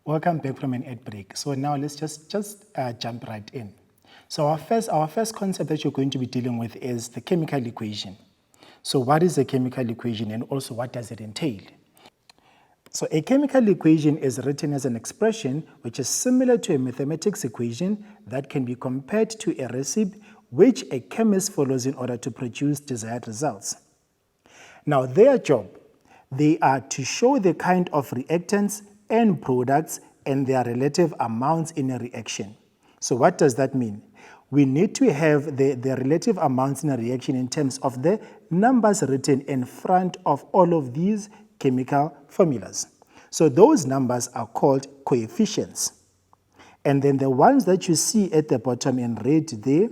Welcome back from an ad break. So now let's just jump right in. So our first concept that you're going to be dealing with is the chemical equation. So what is a chemical equation and also what does it entail? So a chemical equation is written as an expression which is similar to a mathematics equation that can be compared to a recipe which a chemist follows in order to produce desired results. Now their job, they are to show the kind of reactants and products and their relative amounts in a reaction. So what does that mean? We need to have the relative amounts in a reaction in terms of the numbers written in front of all of these chemical formulas. So those numbers are called coefficients. And then the ones that you see at the bottom in red there,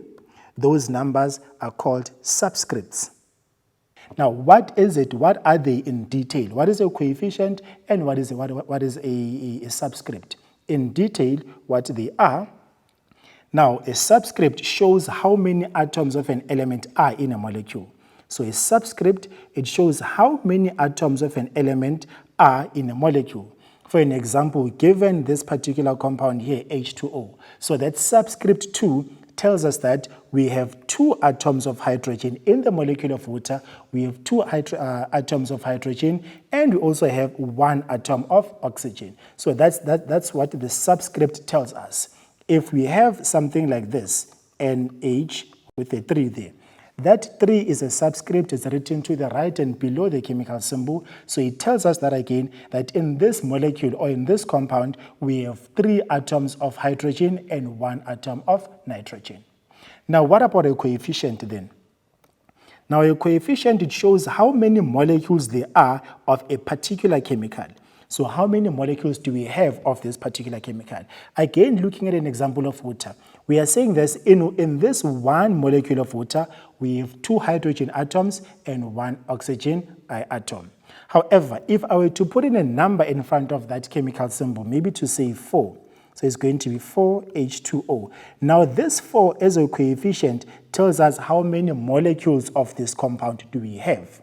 those numbers are called subscripts. Now, what is it? What are they in detail? What is a coefficient and what is a subscript? In detail, what they are. Now, a subscript shows how many atoms of an element are in a molecule. So a subscript, it shows how many atoms of an element are in a molecule. For an example, given this particular compound here, H2O, so that subscript 2 tells us that we have 2 atoms of hydrogen in the molecule of water, we have 2 atoms of hydrogen, and we also have 1 atom of oxygen. So that's what the subscript tells us. If we have something like this, NH with a 3 there, that 3 is a subscript, it's written to the right and below the chemical symbol. So it tells us that again, that in this molecule or in this compound, we have 3 atoms of hydrogen and 1 atom of nitrogen. Now, what about a coefficient then? Now, a coefficient, it shows how many molecules there are of a particular chemical. So how many molecules do we have of this particular chemical? Again, looking at an example of water, we are saying this in this one molecule of water, we have 2 hydrogen atoms and 1 oxygen atom. However, if I were to put in a number in front of that chemical symbol, maybe to say 4, so it's going to be 4H2O. Now this 4 as a coefficient tells us how many molecules of this compound do we have.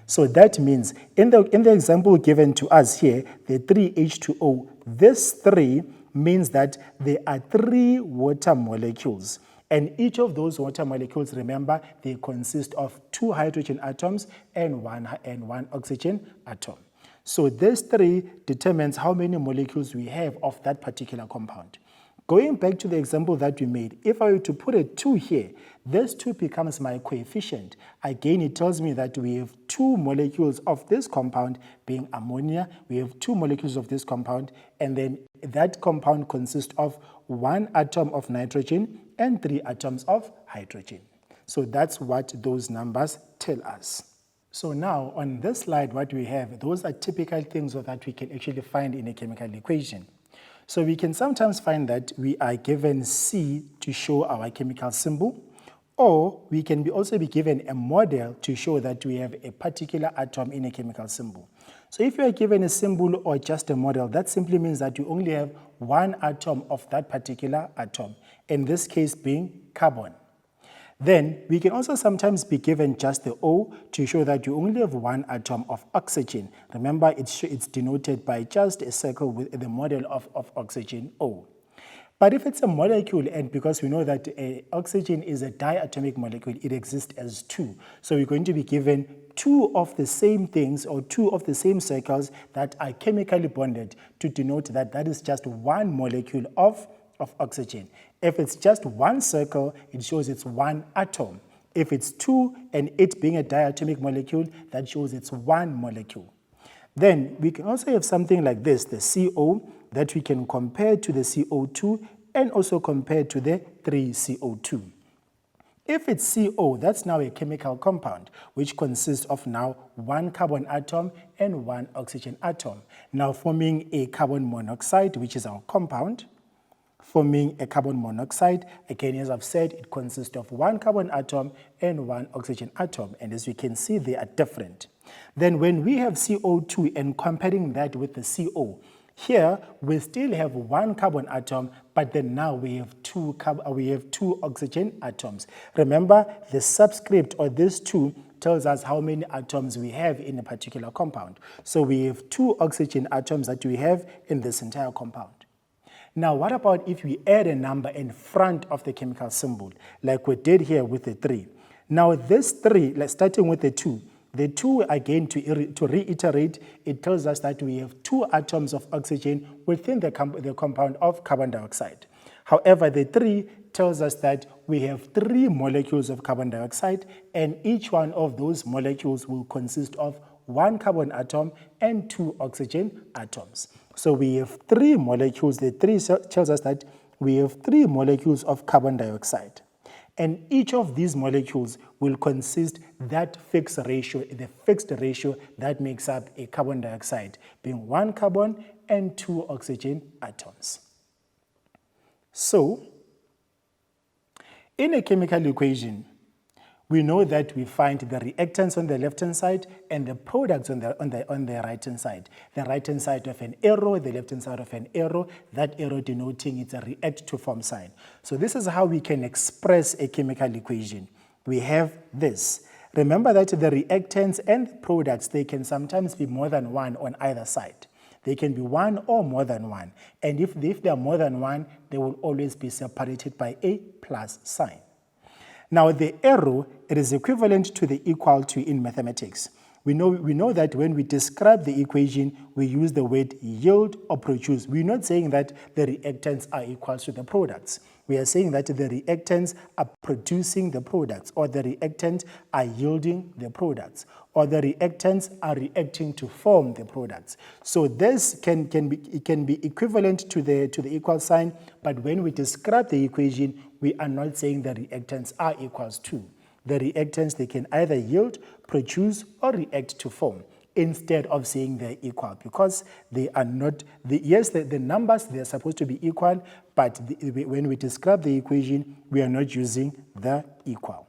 So that means in the example given to us here, the 3H2O, this 3 means that there are 3 water molecules. And each of those water molecules, remember, they consist of 2 hydrogen atoms and one oxygen atom. So this 3 determines how many molecules we have of that particular compound. Going back to the example that we made, if I were to put a 2 here, this 2 becomes my coefficient. Again, it tells me that we have 2 molecules of this compound being ammonia. We have 2 molecules of this compound, and then that compound consists of 1 atom of nitrogen and 3 atoms of hydrogen. So that's what those numbers tell us. So now, on this slide, what we have, those are typical things that we can actually find in a chemical equation. So we can sometimes find that we are given C to show our chemical symbol, or we can also be given a model to show that we have a particular atom in a chemical symbol. So if you are given a symbol or just a model, that simply means that you only have 1 atom of that particular atom, in this case being carbon. Then we can also sometimes be given just the O to show that you only have 1 atom of oxygen. Remember, it's denoted by just a circle with the model of oxygen, O. But if it's a molecule, and because we know that oxygen is a diatomic molecule, it exists as 2. So we're going to be given 2 of the same things or 2 of the same circles that are chemically bonded to denote that that is just 1 molecule of oxygen. If it's just 1 circle, it shows it's 1 atom. If it's 2 and it being a diatomic molecule, that shows it's 1 molecule. Then we can also have something like this, the CO, that we can compare to the CO2 and also compare to the 3CO2. If it's CO, that's now a chemical compound, which consists of now 1 carbon atom and 1 oxygen atom, now forming a carbon monoxide, which is our compound. Forming a carbon monoxide, again, as I've said, it consists of 1 carbon atom and 1 oxygen atom, and as we can see, they are different. Then when we have CO2 and comparing that with the CO, here we still have 1 carbon atom, but then now we have 2 oxygen atoms. Remember, the subscript or this 2 tells us how many atoms we have in a particular compound. So we have 2 oxygen atoms that we have in this entire compound. Now, what about if we add a number in front of the chemical symbol, like we did here with the 3? Now, this 3, like starting with the 2, again, to reiterate, it tells us that we have 2 atoms of oxygen within the compound of carbon dioxide. However, the 3 tells us that we have 3 molecules of carbon dioxide, and each one of those molecules will consist of 1 carbon atom and 2 oxygen atoms. So we have 3 molecules. The 3 tells us that we have 3 molecules of carbon dioxide. And each of these molecules will consist that fixed ratio, the fixed ratio that makes up a carbon dioxide, being 1 carbon and 2 oxygen atoms. So, in a chemical equation, we know that we find the reactants on the left-hand side and the products on the right-hand side. The right-hand side of an arrow, the left-hand side of an arrow, that arrow denoting it's a react to form sign. So this is how we can express a chemical equation. We have this. Remember that the reactants and the products, they can sometimes be more than 1 on either side. They can be 1 or more than 1. And if they are more than 1, they will always be separated by a plus sign. Now, the arrow, it is equivalent to the equal to in mathematics. We know that when we describe the equation, we use the word yield or produce. We're not saying that the reactants are equal to the products. We are saying that the reactants are producing the products, or the reactants are yielding the products, or the reactants are reacting to form the products. So this can be equivalent to the equal sign, but when we describe the equation, we are not saying the reactants are equals to. The reactants, they can either yield, produce, or react to form, instead of saying they're equal, because they are not, the numbers, they're supposed to be equal, but when we describe the equation, we are not using the equal.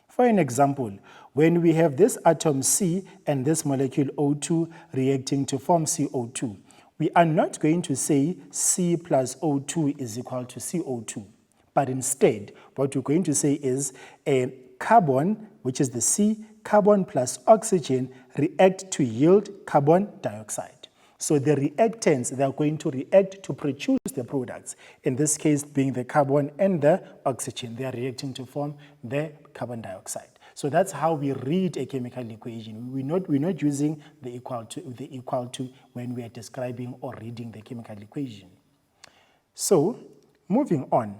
For an example, when we have this atom C and this molecule O2 reacting to form CO2, we are not going to say C plus O2 is equal to CO2. But instead, what we're going to say is a carbon, which is the C, carbon plus oxygen react to yield carbon dioxide. So the reactants, they are going to react to produce the products. In this case, being the carbon and the oxygen, they are reacting to form the carbon dioxide. So that's how we read a chemical equation. We're not using the equal to when we are describing or reading the chemical equation. So, moving on.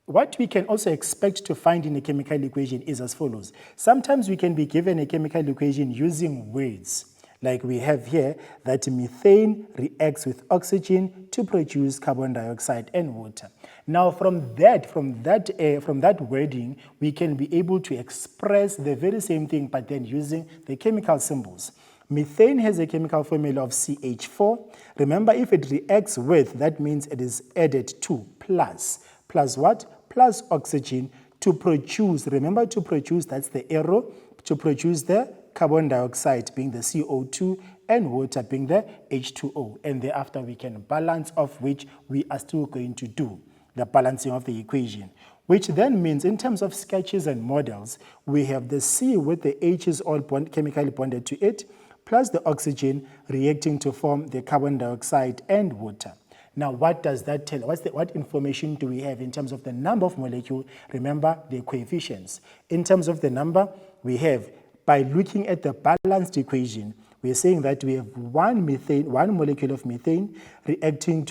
What we can also expect to find in a chemical equation is as follows. Sometimes we can be given a chemical equation using words, like we have here, that methane reacts with oxygen to produce carbon dioxide and water. Now, from that wording, we can be able to express the very same thing, but then using the chemical symbols. Methane has a chemical formula of CH4. Remember, if it reacts with, that means it is added to plus. Plus what? Plus oxygen to produce. Remember, to produce, that's the arrow, to produce the carbon dioxide being the CO2 and water being the H2O. And thereafter we can balance, of which we are still going to do the balancing of the equation, which then means in terms of sketches and models, we have the C with the H's all chemically bonded to it, plus the oxygen reacting to form the carbon dioxide and water. Now, what does that tell? What information do we have in terms of the number of molecules? Remember the coefficients. In terms of the number, we have, by looking at the balanced equation, we're saying that we have one molecule of methane reacting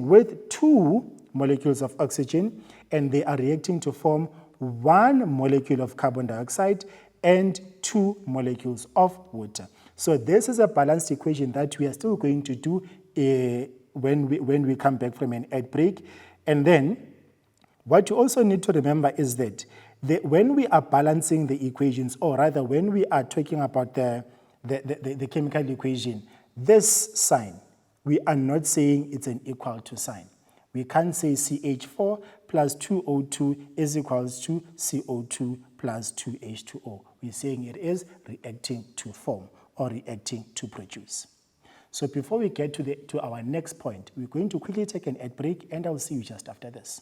with 2 molecules of oxygen, and they are reacting to form 1 molecule of carbon dioxide and 2 molecules of water. So this is a balanced equation that we are still going to do when we come back from an ad break. And then what you also need to remember is that when we are balancing the equations, or rather when we are talking about the chemical equation, this sign, we are not saying it's an equal to sign. We can't say CH4 plus 2O2 is equals to CO2 plus 2H2O. We're saying it is reacting to form or reacting to produce. So before we get to our next point, we're going to quickly take an ad break, and I'll see you just after this.